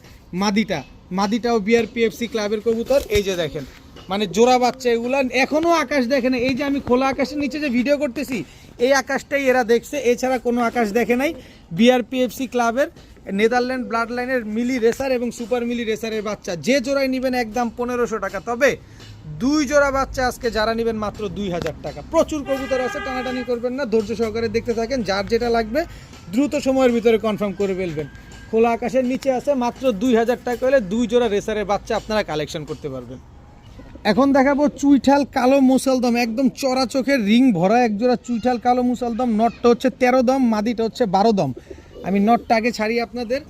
মাদিটাও বিআরপিএফসি ক্লাবের কবুতর। এই যে দেখেন মানে জোড়া বাচ্চা এগুলা, এখনও আকাশ দেখে না। এই যে আমি খোলা আকাশের নিচে যে ভিডিও করতেছি এই আকাশটাই এরা দেখছে, এছাড়া কোনো আকাশ দেখে নাই। বিআরপিএফসি ক্লাবের নেদারল্যান্ড ব্লাড লাইনের মিলি রেসার এবং সুপার মিলি রেসারের বাচ্চা, যে জোড়ায় নেবেন একদম 1500 টাকা। তবে 2 জোড়া বাচ্চা আজকে যারা নেবেন মাত্র 2000 টাকা। প্রচুর কবুতর আছে, টানাটানি করবেন না, ধৈর্য সহকারে দেখতে থাকেন, যার যেটা লাগবে দ্রুত সময়ের ভিতরে কনফার্ম করে ফেলবেন। খোলা আকাশের নিচে আছে, মাত্র 2000 টাকা হলে 2 জোড়া রেসারের বাচ্চা আপনারা কালেকশন করতে পারবেন। এখন দেখাবো চুইঠাল কালো মুসলদম, একদম চড়া চোখের রিং ভরা একজোড়া চুইঠাল কালো মুসলদম। নটটা হচ্ছে 13 দম, মাদিটা হচ্ছে 12 দম। আমি নটটা আগে ছাড়ি আপনাদের,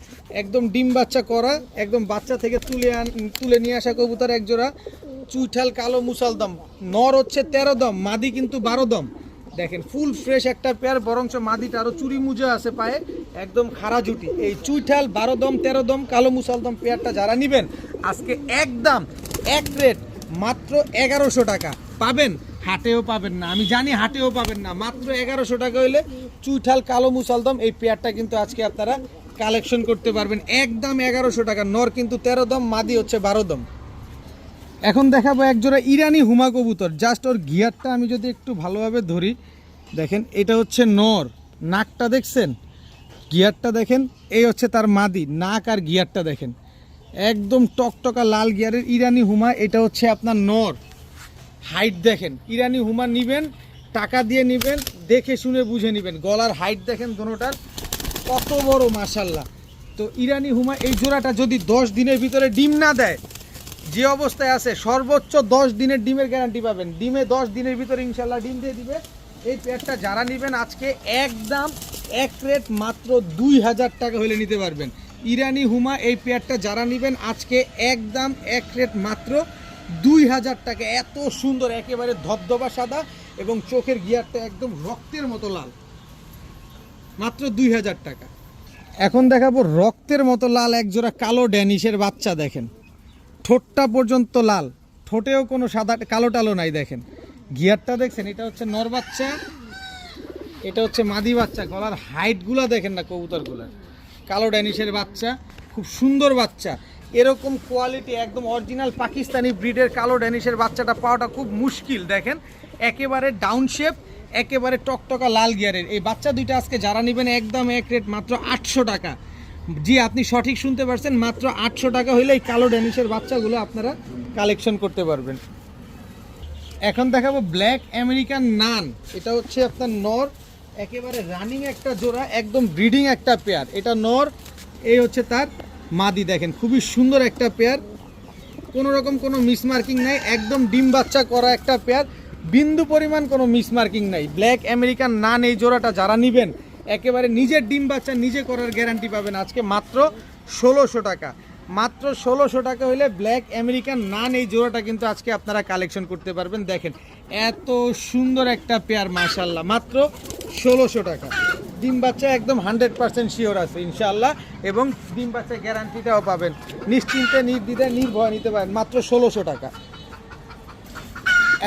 একদম ডিম বাচ্চা করা, একদম বাচ্চা থেকে তুলে নিয়ে আসা কবুতর একজোড়া চুইঠাল কালো মুসলদম। নর হচ্ছে 13 দম, মাদি কিন্তু 12 দম। দেখেন ফুল ফ্রেশ একটা পেয়ার, বরঞ্চ মাদিটা আরও চুরি মুজা আছে পায়ে, একদম খাড়া জুটি। এই চুইঠাল 12 দম 13 দম কালো মুসলদম পেয়ারটা যারা নেবেন আজকে একদম এক রেট মাত্র 1100 টাকা পাবেন। হাটেও পাবেন না, আমি জানি হাটেও পাবেন না, মাত্র 1100 টাকা হইলে চুইঠাল কালো মুসলদম এই পেয়ারটা কিন্তু আজকে আপনারা কালেকশন করতে পারবেন একদম 1100 টাকা। নর কিন্তু 13 দম, মাদি হচ্ছে 12 দম। এখন দেখাবো একজোড়া ইরানি হুমা কবুতর, জাস্ট ওর গিয়ারটা আমি যদি একটু ভালোভাবে ধরি, দেখেন এটা হচ্ছে নর, নাকটা দেখছেন, গিয়ারটা দেখেন, এই হচ্ছে তার মাদি, নাক আর গিয়ারটা দেখেন একদম টকটকা লাল গিয়ারের ইরানি হুমা। এটা হচ্ছে আপনার নর, হাইট দেখেন, ইরানি হুমা নিবেন টাকা দিয়ে নিবেন, দেখে শুনে বুঝে নিবেন। গলার হাইট দেখেন দোনোটার কত বড় মাশাল্লাহ। তো ইরানি হুমা এই জোড়াটা যদি 10 দিনের ভিতরে ডিম না দেয়, যে অবস্থায় আছে সর্বোচ্চ 10 দিনের ডিমের গ্যারান্টি পাবেন। ডিমে 10 দিনের ভিতরে ইনশাল্লাহ ডিম দিয়ে দিবে। এই পেয়ারটা যারা নেবেন আজকে একদম এক রেট মাত্র 2000 টাকা হলে নিতে পারবেন। ইরানি হুমা এই পেয়ারটা যারা নেবেন আজকে একদম এক রেট মাত্র 2000 টাকা। এত সুন্দর, একেবারে ধবধবা সাদা এবং চোখের গিয়ারটা একদম রক্তের মতো লাল, মাত্র 2000 টাকা। এখন দেখাবো রক্তের মতো লাল একজোড়া কালো ড্যানিশের বাচ্চা। দেখেন ঠোঁটটা পর্যন্ত লাল, ঠোঁটেও কোনো সাদা কালো টালো নাই। দেখেন গিয়ারটা দেখছেন, এটা হচ্ছে নর বাচ্চা, এটা হচ্ছে মাদি বাচ্চা। গলার হাইটগুলা দেখেন না কবুতরগুলার, কালো ড্যানিশের বাচ্চা, খুব সুন্দর বাচ্চা। এরকম কোয়ালিটি একদম অরিজিনাল পাকিস্তানি ব্রিডের কালো ড্যানিশের বাচ্চাটা পাওয়াটা খুব মুশকিল। দেখেন একেবারে ডাউন শেপ, একেবারে টকটকা লাল গিয়ারের এই বাচ্চা দুইটা আজকে যারা নেবেন একদম এক রেট মাত্র 800 টাকা। জি আপনি সঠিক শুনতে পারছেন, মাত্র 800 টাকা হইলে এই কালো ড্যানিশের বাচ্চাগুলো আপনারা কালেকশন করতে পারবেন। এখন দেখাবো ব্ল্যাক আমেরিকান নান, এটা হচ্ছে আপনার নর, একেবারে রানিং একটা জোড়া, একদম ব্রিডিং একটা পেয়ার। এটা নর, এই হচ্ছে তার মাদি। দেখেন খুবই সুন্দর একটা পেয়ার, কোনো রকম কোনো মিসমার্কিং নাই, একদম ডিম বাচ্চা করা একটা পেয়ার, বিন্দু পরিমাণ কোনো মিসমার্কিং নাই। ব্ল্যাক আমেরিকান নান এই জোড়াটা যারা নেবেন একেবারে নিজের ডিম বাচ্চা নিজে করার গ্যারান্টি পাবেন আজকে মাত্র 1600 টাকা। মাত্র 1600 টাকা হলে ব্ল্যাক আমেরিকান নান এই জোড়াটা কিন্তু আজকে আপনারা কালেকশন করতে পারবেন। দেখেন এত সুন্দর একটা পেয়ার মাশাল্লাহ, মাত্র 1600 টাকা। ডিম বাচ্চা একদম 100% শিওর আছে ইনশাআল্লাহ, এবং ডিম বাচ্চা গ্যারান্টিটাও পাবেন, নিশ্চিন্তে নির্দ্বিধায় নির্ভয় নিতে পারেন মাত্র 1600 টাকা।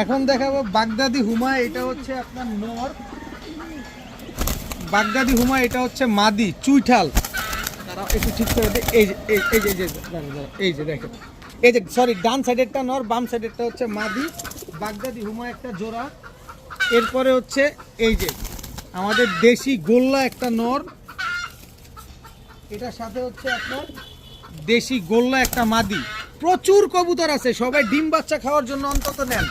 এখন দেখাবো বাগদাদি হুমা, এটা হচ্ছে আপনার নর, বাগদাদি হুমা এটা হচ্ছে মাদি চুইঠাল। তারা একটু ঠিক করে দেয়, এই যে দেখেন, এই যে সরি ডান সাইডেরটা নর, বাম সাইডেরটা হচ্ছে মাদি। বাগদাদি হুমা একটা জোড়া। এরপরে হচ্ছে এই যে আমাদের দেশি গোল্লা একটা নর, এটার সাথে হচ্ছে আপনার দেশি গোল্লা একটা মাদি। প্রচুর কবুতর আছে, সবাই ডিম বাচ্চা খাওয়ার জন্য অন্তত নেন।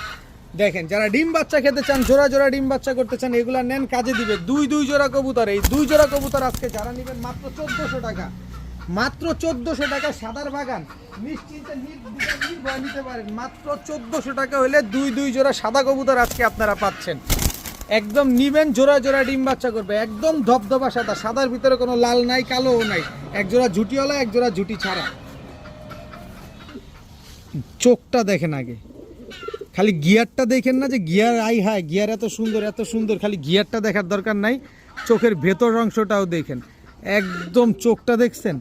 দেখেন যারা ডিম বাচ্চা খেতে চান, জোড়া জোড়া ডিম বাচ্চা করতে চান, এগুলা নেন, কাজে দিবে। দুই জোড়া কবুতর, এই 2 জোড়া কবুতর আজকে যারা নেবেন মাত্র 1400 টাকা। মাত্র 1400 টাকা সাদার বাগান, নিশ্চিন্তে নির্ভয় নিতে পারেন। মাত্র 1400 টাকা হলে 2 জোড়া সাদা কবুতর আজকে আপনারা পাচ্ছেন। একদম নিবেন, জোড়া জোড়া ডিম বাচ্চা করবে, একদম ধবধবা সাদা, সাদার ভিতরে কোনো লাল নাই কালোও নাই, এক জোড়া ঝুটিওয়ালা এক জোড়া ঝুটি ছাড়া। চোখটা দেখেন আগে, খালি গিয়ারটা দেখেন না যে গিয়ার আই হায় গিয়ার এত সুন্দর, খালি গিয়ারটা দেখার দরকার নাই, চোখের ভেতর অংশটাও দেখেন, একদম চোখটা দেখছেন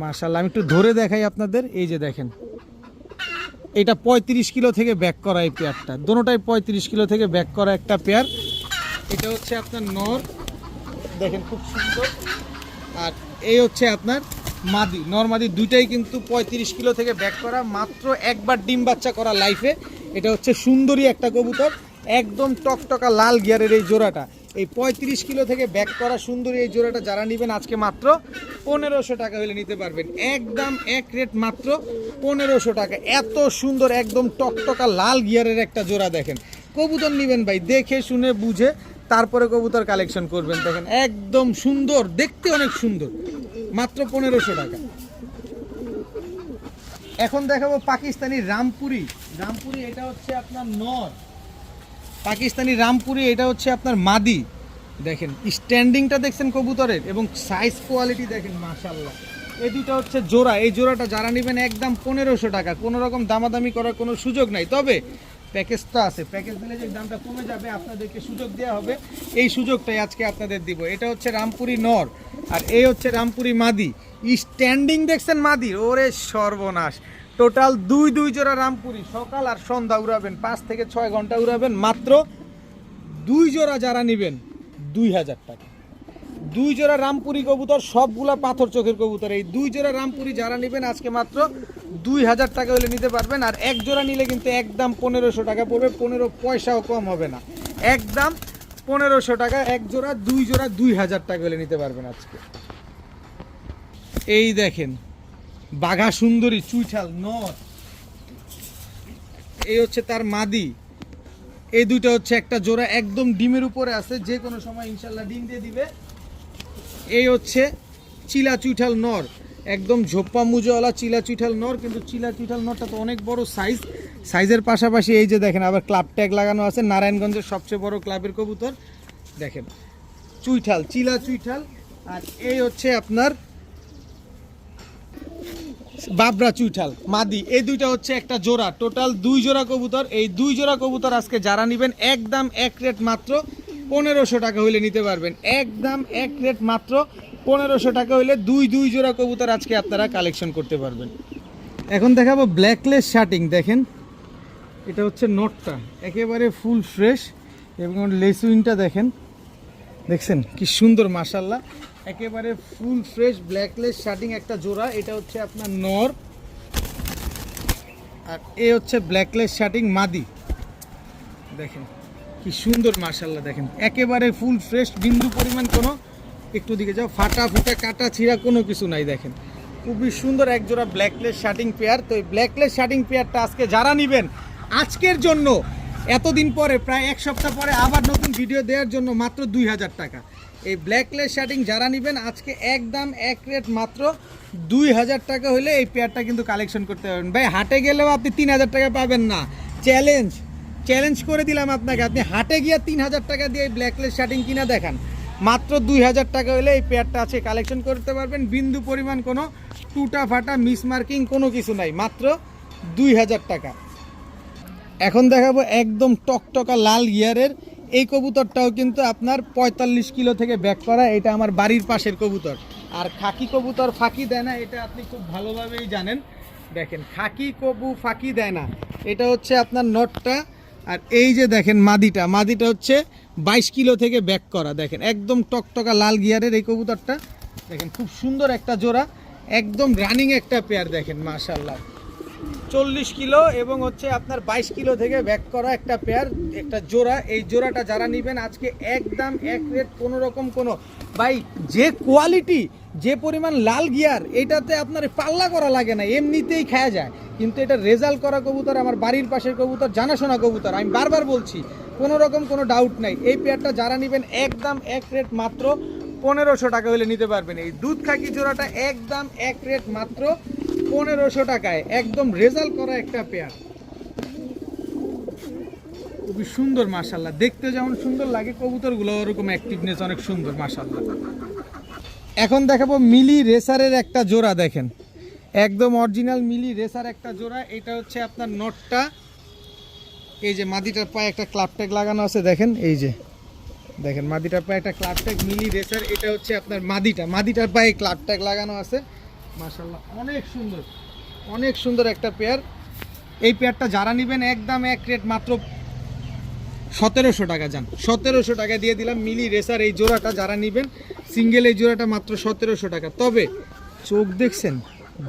মাশাআল্লাহ, আমি একটু ধরে দেখাই আপনাদের। এই যে দেখেন, এটা 35 কিলো থেকে ব্যাক করা এই পেয়ারটা, দোনোটাই 35 কিলো থেকে ব্যাক করা একটা পেয়ার। এটা হচ্ছে আপনার নর, দেখেন খুব সুন্দর। আর এই হচ্ছে আপনার মাদি, নর মাদি দুইটাই কিন্তু 35 কিলো থেকে ব্যাক করা, মাত্র একবার ডিম বাচ্চা করা লাইফে। এটা হচ্ছে সুন্দরী একটা কবুতর, একদম টকটকা লাল গিয়ারের এই জোড়াটা। এই 35 কিলো থেকে ব্যাক করা সুন্দরী এই জোড়াটা যারা নেবেন আজকে মাত্র 1500 টাকা হলে নিতে পারবেন, একদম এক রেট মাত্র 1500 টাকা। এত সুন্দর একদম টকটকা লাল গিয়ারের একটা জোড়া। দেখেন কবুতর নেবেন ভাই দেখে শুনে বুঝে তারপরে কবুতর কালেকশন করবেন। দেখেন একদম সুন্দর, দেখতে অনেক সুন্দর, মাত্র 1500 টাকা। এখন দেখাবো পাকিস্তানি রামপুরি। রামপুরি এটা হচ্ছে আপনার নর, পাকিস্তানি রামপুরি এটা হচ্ছে আপনার মাদি। দেখেন স্ট্যান্ডিংটা দেখছেন কবুতরের, এবং সাইজ কোয়ালিটি দেখেন মাশাআল্লাহ। এই দুটো হচ্ছে জোড়া, এই জোড়াটা যারা নেবেন একদম 1500 টাকা, কোনো রকম দামাদামি করার কোনো সুযোগ নাই। তবে প্যাকেজটা আছে, প্যাকেজ দিলে যে দামটা কমে যাবে আপনাদেরকে সুযোগ দেওয়া হবে, এই সুযোগটাই আজকে আপনাদের দিব। এটা হচ্ছে রামপুরি নর, আর এই হচ্ছে রামপুরি মাদি। স্ট্যান্ডিং দেখছেন মাদির, ওরে সর্বনাশ। টোটাল দুই জোড়া রামপুরি, সকাল আর সন্ধ্যা উড়াবেন, 5 থেকে 6 ঘন্টা উড়াবেন, মাত্র 2 জোড়া যারা নেবেন 2000 টাকা। 2 জোড়া রামপুরি কবুতর, সবগুলা পাথর চোখের কবুতর। এই 2 জোড়া রামপুরি যারা নেবেন আজকে মাত্র 2000 টাকা হলে নিতে পারবেন। আর এক জোড়া নিলে কিন্তু একদম 1500 টাকা পড়বে, 15 পয়সাও কম হবে না, একদম 1500 টাকা এক জোড়া। 2 জোড়া 2000 টাকা হলে নিতে পারবেন আজকে। এই দেখেন বাঘা সুন্দরী চুইঠাল নর, এই হচ্ছে তার মাদি। এই দুইটা হচ্ছে একটা জোড়া, একদম ডিমের উপরে আছে, যে কোনো সময় ইনশাল্লাহ ডিম দিয়ে দিবে। এই হচ্ছে চিলা চুইঠাল নর, একদম ঝোপ্পা মুজোওয়ালা চিলা চুইঠাল নর। কিন্তু চিলা চুইঠাল নরটা তো অনেক বড় সাইজ, সাইজের পাশাপাশি এই যে দেখেন আবার ক্লাব ট্যাগ লাগানো আছে, নারায়ণগঞ্জের সবচেয়ে বড় ক্লাবের কবুতর। দেখেন চুইঠাল, চিলা চুইঠাল। আর এই হচ্ছে আপনার বাবরা চুইঠাল মাদি। এই দুইটা হচ্ছে একটা জোড়া, টোটাল 2 জোড়া কবুতর। এই 2 জোড়া কবুতর আজকে যারা নেবেন একদম এক রেট মাত্র 1500 টাকা হইলে নিতে পারবেন, একদম এক রেট মাত্র 1500 টাকা হইলে 2 জোড়া কবুতর আজকে আপনারা কালেকশন করতে পারবেন। এখন দেখাবো ব্ল্যাকলেস শার্টিং। দেখেন এটা হচ্ছে নটটা, একেবারে ফুল ফ্রেশ, এবং লেসুইনটা দেখেন, দেখছেন কি সুন্দর মাশাআল্লাহ, একেবারে ফুল ফ্রেশ ব্ল্যাকলেস শার্টিং একটা জোড়া। এটা হচ্ছে আপনার নর, আর এ হচ্ছে ব্ল্যাকলেস শার্টিং মাদি। দেখেন কি সুন্দর মাশাআল্লাহ, দেখেন একেবারে ফুল ফ্রেশ, বিন্দু পরিমাণ কোনো, একটু দিকে যাও, ফাটা ফুটা কাটা ছিঁড়া কোনো কিছু নাই। দেখেন খুবই সুন্দর এক জোড়া ব্ল্যাকলেস শার্টিং পেয়ার। তো এই ব্ল্যাকলেস শার্টিং পেয়ারটা আজকে যারা নেবেন আজকের জন্য, এতদিন পরে প্রায় 1 সপ্তাহ পরে আবার নতুন ভিডিও দেওয়ার জন্য মাত্র 2000 টাকা। এই ব্ল্যাকলেস শার্টিং যারা নেবেন আজকে একদম এক রেট মাত্র 2000 টাকা হলে এই পেয়ারটা কিন্তু কালেকশন করতে পারবেন। ভাই হাটে গেলেও আপনি 3000 টাকা পাবেন না, চ্যালেঞ্জ করে দিলাম আপনাকে। আপনি হাটে গিয়ে 3000 টাকা দিয়ে এই ব্ল্যাকলেস শার্টিং কিনা দেখান, মাত্র 2000 টাকা হলে এই পেয়ারটা আছে কালেকশন করতে পারবেন। বিন্দু পরিমাণ কোনো টুটা ফাটা মিসমার্কিং কোনো কিছু নাই, মাত্র 2000 টাকা। এখন দেখাবো একদম টকটকা লাল গিয়ারের এই কবুতরটাও কিন্তু আপনার 45 কিলো থেকে ব্যাক করা। এটা আমার বাড়ির পাশের কবুতর। আর খাকি কবুতর ফাঁকি দেয় না, এটা আপনি খুব ভালোভাবেই জানেন। দেখেন খাকি কবু ফাঁকি দেয় না, এটা হচ্ছে আপনার নটটা। আর এই যে দেখেন মাদিটা হচ্ছে 22 কিলো থেকে ব্যাক করা। দেখেন একদম টকটকা লাল গিয়ারের এই কবুতরটা, দেখেন খুব সুন্দর একটা জোড়া, একদম রানিং একটা পেয়ার। দেখেন মাশাআল্লাহ 40 কিলো এবং হচ্ছে আপনার 22 কিলো থেকে ব্যাক করা একটা পেয়ার, একটা জোড়া। এই জোড়াটা যারা নেবেন আজকে একদম এক রেট, কোনো রকম কোনো ভাই, যে কোয়ালিটি যে পরিমাণ লাল গিয়ার, এটাতে আপনার পাল্লা করা লাগে না, এমনিতেই খাওয়া যায়। কিন্তু এটা রেজাল্ট করা কবুতর, আমার বাড়ির পাশের কবুতর, জানাশোনা কবুতর, আমি বারবার বলছি, কোনো রকম কোনো ডাউট নাই। এই পেয়ারটা যারা নেবেন একদম এক রেট মাত্র 1500 টাকা হলে নিতে পারবেন। এই দুধ খাকি জোড়াটা একদম এক রেট মাত্র 1500 টাকায়, একদম রেজাল্ট করা একটা পেয়ার, খুবই সুন্দর মাশাআল্লাহ। দেখতে যেমন সুন্দর লাগে, কবুতরগুলো ওরকম অ্যাক্টিভনেস অনেক সুন্দর মাশাআল্লাহ। এখন দেখাবো মিলি রেসারের একটা জোড়া। দেখেন একদম অরিজিনাল মিলি রেসার একটা জোড়া। এটা হচ্ছে আপনার নটটা, এই যে মাদিটার পায়ে একটা ক্লাব ট্যাগ লাগানো আছে। দেখেন এই যে দেখেন মাদিটার পায়ে একটা ক্লাব ট্যাগ, মিলি রেসার। এটা হচ্ছে আপনার মাদিটার পায়ে ক্লাব ট্যাগ লাগানো আছে। মাশাআল্লাহ অনেক সুন্দর একটা পেয়ার। এই পেয়ারটা যারা নেবেন একদম এক রেট মাত্র 1700 টাকা। যান 1700 টাকা দিয়ে দিলাম মিলি রেসার এই জোড়াটা যারা নেবেন সিঙ্গেল এই জোড়াটা মাত্র 1700 টাকা। তবে চোখ দেখছেন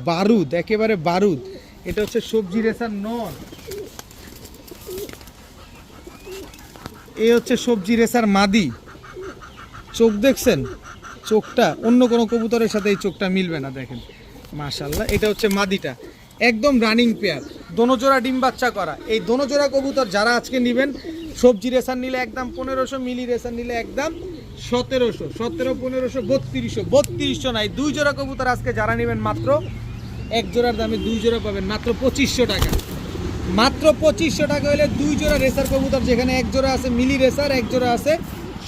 বারুদ, একেবারে বারুদ। এটা হচ্ছে সবজি রেসার নর, এই হচ্ছে সবজি রেসার মাদি। চোখ দেখছেন, চোখটা অন্য কোনো কবুতরের সাথে এই চোখটা মিলবে না। দেখেন মাশাআল্লাহ, এটা হচ্ছে মাদিটা, একদম রানিং পেয়ার, দোনো জোড়া ডিম বাচ্চা করা। এই দোনো জোড়া কবুতর যারা আজকে নেবেন, সবজি রেসার নিলে একদম 1500, মিলি রেসার নিলে একদম 1700, 17, 1500, 3200, 3200 নাই, দুই জোড়া কবুতর আজকে যারা নেবেন মাত্র এক জোড়ার দামে দুই জোড়া পাবেন মাত্র 2500 টাকা। মাত্র 2500 টাকা হলে দুই জোড়া রেসার কবুতর, যেখানে এক জোড়া আছে মিলি রেসার, এক জোড়া আছে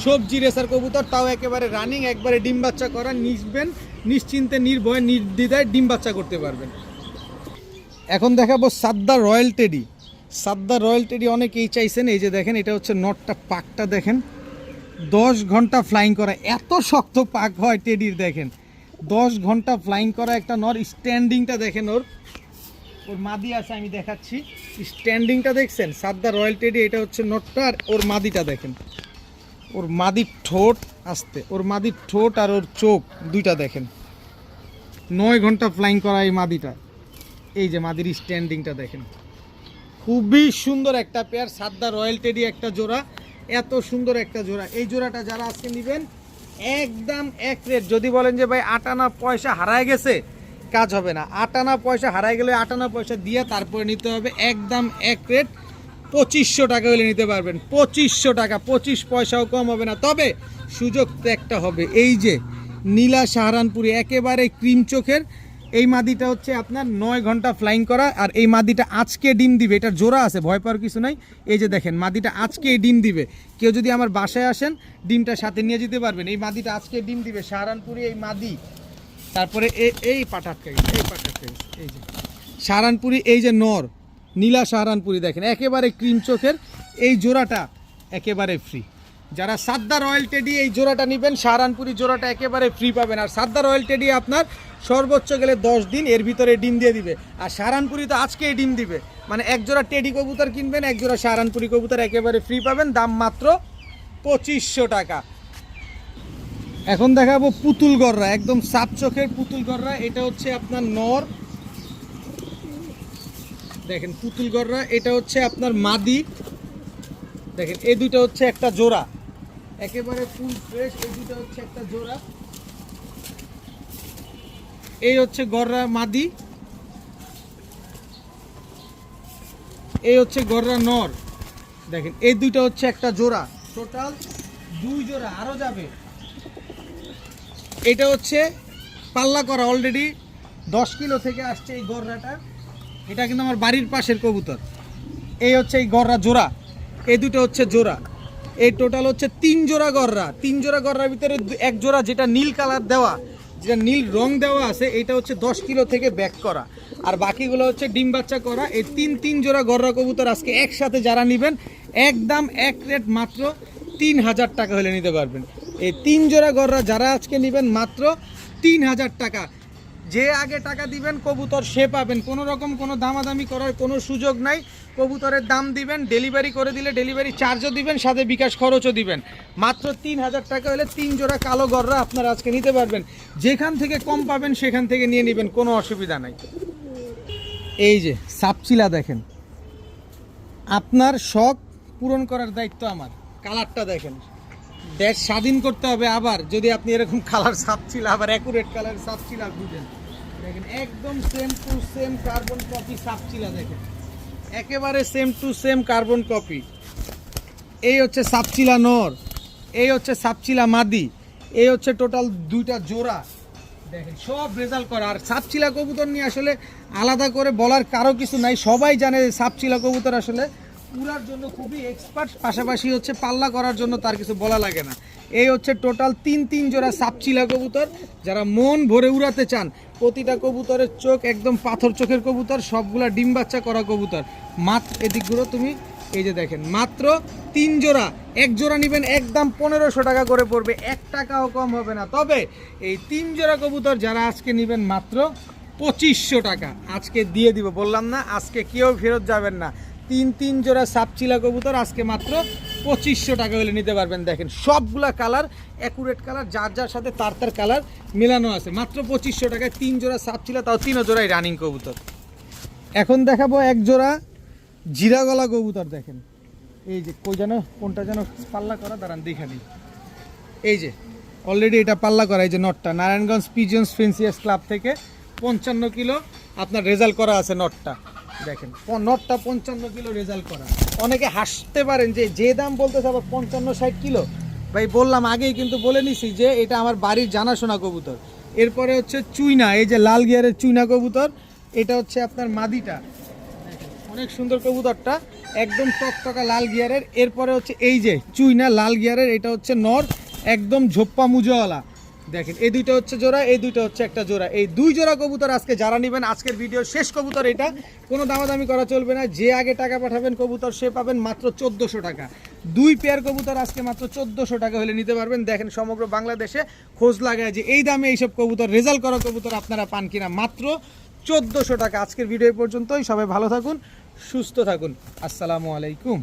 সবজি রেসার কবুতর, তাও একেবারে রানিং, একবারে ডিম বাচ্চা করা। নিবেন নিশ্চিন্তে, নির্ভয়ে, নির্দ্বিধায় ডিম বাচ্চা করতে পারবেন। এখন দেখাবো সাদ্দা রয়্যাল টেডি। সাদ্দা রয়্যাল টেডি অনেকেই চাইছেন। এই যে দেখেন, এটা হচ্ছে নটটা, পাকটা দেখেন, 10 ঘন্টা ফ্লাইং করা, এত শক্ত পাক হয় টেডির। দেখেন 10 ঘন্টা ফ্লাইং করা একটা নর। স্ট্যান্ডিংটা দেখেন, ওর মাদি আছে, আমি দেখাচ্ছি। স্ট্যান্ডিংটা দেখছেন সাদ্দা রয়্যাল টেডি, এটা হচ্ছে নটটা। আর ওর মাদিটা দেখেন, ওর মাদির ঠোঁট আসতে, ওর মাদির ঠোঁট আর ওর চোখ দুইটা দেখেন। 9 ঘন্টা ফ্লাইং করা এই মাদিটা। এই যে মাদির স্ট্যান্ডিংটা দেখেন, খুবই সুন্দর একটা পেয়ার। সাদ্দা রয়্যাল টেডি একটা জোড়া, এত সুন্দর একটা জোড়া। এই জোড়াটা যারা আজকে নেবেন একদম এক রেট। যদি বলেন যে ভাই 8 আনা পয়সা হারায় গেছে, কাজ হবে না। 8 আনা পয়সা হারায় গেলে 8 আনা পয়সা দিয়ে তারপরে নিতে হবে। একদম এক রেট 2500 টাকা হলে নিতে পারবেন। 2500 টাকা, 25 পয়সাও কম হবে না। তবে সুযোগ তো একটা হবে। এই যে নীলা সাহারানপুরি, একেবারে ক্রিম চোখের এই মাদিটা হচ্ছে আপনার 9 ঘন্টা ফ্লাইং করা। আর এই মাদিটা আজকে ডিম দিবে, এটা জোড়া আছে, ভয় পাওয়ার কিছু নাই। এই যে দেখেন মাদিটা আজকে ডিম দিবে। কেউ যদি আমার বাসায় আসেন, ডিমটা সাথে নিয়ে যেতে পারবেন। এই মাদিটা আজকে ডিম দিবে, সাহারানপুরি এই মাদি। তারপরে এই পাটাটকাই, এই পাটাটকাই, এই যে সাহারানপুরি, এই যে নর নীলা সাহারানপুরি দেখেন, একেবারে ক্রিম চোখের। এই জোড়াটা একেবারে ফ্রি। যারা সাদ্দা রয়্যাল টেডি এই জোড়াটা নেবেন, সাহারানপুরি জোড়াটা একেবারে ফ্রি পাবেন। আর সাদ্দা রয়্যাল টেডি আপনার সর্বোচ্চ গেলে 10 দিন এর ভিতরে ডিম দিয়ে দিবে। আর সাহারানপুরি তো আজকেই ডিম দিবে। মানে এক জোড়া টেডি কবুতর কিনবেন, এক জোড়া সাহারানপুরি কবুতর একেবারে ফ্রি পাবেন। দাম মাত্র 2500 টাকা। এখন দেখাবো পুতুল গররা, একদম সাপ চোখের পুতুল গররা। এটা হচ্ছে আপনার নর, দেখেন পুতুল গররা। এটা হচ্ছে আপনার মাদি, দেখেন এই দুটো হচ্ছে একটা জোড়া, একেবারে ফুল ফ্রেশ। এই দুটো হচ্ছে একটা জোড়া। এই হচ্ছে গররা মাদি, এই হচ্ছে গররা নর। দেখেন এই দুটো হচ্ছে একটা জোড়া, টোটাল 2 জোড়া, আরো যাবে। এটা হচ্ছে পাল্লা করা, অলরেডি 10 কিলো থেকে আসছে এই গররাটা। এটা কিন্তু আমার বাড়ির পাশের কবুতর। এই হচ্ছে এই গররা জোড়া, এই দুটো হচ্ছে জোড়া। এই টোটাল হচ্ছে 3 জোড়া গররা। 3 জোড়া গররার ভিতরে এক জোড়া যেটা নীল কালার দেওয়া, যেটা নীল রং দেওয়া আছে, এটা হচ্ছে 10 কিলো থেকে ব্যাক করা। আর বাকিগুলো হচ্ছে ডিম বাচ্চা করা। এই 3 জোড়া গররা কবুতর আজকে একসাথে যারা নেবেন, একদম এক রেট মাত্র 3000 টাকা হলে নিতে পারবেন। এই 3 জোড়া গররা যারা আজকে নেবেন মাত্র 3000 টাকা। যে আগে টাকা দিবেন কবুতর সে পাবেন। কোনো রকম কোনো দামাদামি করার কোনো সুযোগ নাই। কবুতরের দাম দিবেন, ডেলিভারি করে দিলে ডেলিভারি চার্জও দিবেন, সাথে বিকাশ খরচও দিবেন। মাত্র 3000 টাকা হলে 3 জোড়া কালো গররা আপনারা আজকে নিতে পারবেন। যেখান থেকে কম পাবেন সেখান থেকে নিয়ে নেবেন, কোনো অসুবিধা নাই। এই যে সাপচিলা দেখেন, আপনার শখ পূরণ করার দায়িত্ব আমার। কালারটা দেখেন, দেশ স্বাধীন করতে হবে। আবার যদি আপনি এরকম কালার সাপচিলা, আবার অ্যাকুরেট কালার সাপচিলা খুঁজেন, দেখেন একদম same to same carbon copy সাপচিলা। দেখেন একেবারে same to same carbon copy. এই হচ্ছে সাপচিলা নর, এই হচ্ছে সাপচিলা মাদি, এই হচ্ছে টোটাল 2টা জোড়া। দেখেন সব রেজাল্ট করা। আর সাপচিলা কবুতর নিয়ে আসলে আলাদা করে বলার কারো কিছু নাই। সবাই জানে সাপচিলা কবুতর আসলে উড়ার জন্য খুবই এক্সপার্ট, পাশাপাশি হচ্ছে পাল্লা করার জন্য তার কিছু বলা লাগে না। এই হচ্ছে টোটাল 3 জোড়া সাপচিলা কবুতর। যারা মন ভরে উড়াতে চান, প্রতিটা কবুতরের চোখ একদম পাথর চোখের কবুতর, সবগুলা ডিম বাচ্চা করা কবুতর। মাত্র এদিকগুলো তুমি এই যে দেখেন মাত্র 3 জোড়া, এক জোড়া নেবেন একদম 1500 টাকা করে পড়বে, 1 টাকাও কম হবে না। তবে এই 3 জোড়া কবুতর যারা আজকে নেবেন মাত্র 2500 টাকা আজকে দিয়ে দিব, বললাম না আজকে কেউ ফেরত যাবেন না। 3 জোড়া সাপচিলা কবুতর আজকে মাত্র 2500 টাকা হলে নিতে পারবেন। দেখেন সবগুলা কালার অ্যাকুরেট কালার, যার যার সাথে তার কালার মেলানো আছে, মাত্র 2500 টাকায় 3 জোড়া সাপচিলা, তাও 3 জোড়াই রানিং কবুতর। এখন দেখাবো এক জোড়া জিরা গলা কবুতর। দেখেন এই যে কই যেন কোনটা যেন পাল্লা করা, দাঁড়ান দেখানি। এই যে অলরেডি এটা পাল্লা করা, এই যে নটটা নারায়ণগঞ্জ পিজিয়ন্স ফেন্সিয়ার্স ক্লাব থেকে 55 কিলো আপনার রেজাল্ট করা আছে নটটা। দেখেন নটটা 55 কিলো রেজাল্ট করা। অনেকে হাসতে পারেন যে দাম বলতেছে আবার 55-60 কিলো। ভাই বললাম আগেই কিন্তু বলে নিছি যে এটা আমার বাড়ির জানাশোনা কবুতর। এরপরে হচ্ছে চুইনা, এই যে লাল গিয়ারের চুইনা কবুতর, এটা হচ্ছে আপনার মাদিটা, অনেক সুন্দর কবুতরটা, একদম টকটকা লাল গিয়ারের। এরপরে হচ্ছে এই যে চুইনা লাল গিয়ারের, এটা হচ্ছে নর, একদম ঝোপ্পা মুজওয়ালা। দেখেন এই দুইটা হচ্ছে জোড়া, এই দুইটা হচ্ছে একটা জোড়া। এই 2 জোড়া কবুতর আজকে যারা নেবেন, আজকের ভিডিও শেষ কবুতর এটা, কোনো দামাদামি করা চলবে না। যে আগে টাকা পাঠাবেন কবুতর সে পাবেন মাত্র 1400 টাকা। 2 পেয়ার কবুতর আজকে মাত্র 1400 টাকা হলে নিতে পারবেন। দেখেন সমগ্র বাংলাদেশে খোঁজ লাগায় যে এই দামে এইসব কবুতর রেজাল্ট করা কবুতর আপনারা পান কিনা, মাত্র 1400 টাকা। আজকের ভিডিও পর্যন্তই, সবাই ভালো থাকুন, সুস্থ থাকুন, আসসালামু আলাইকুম।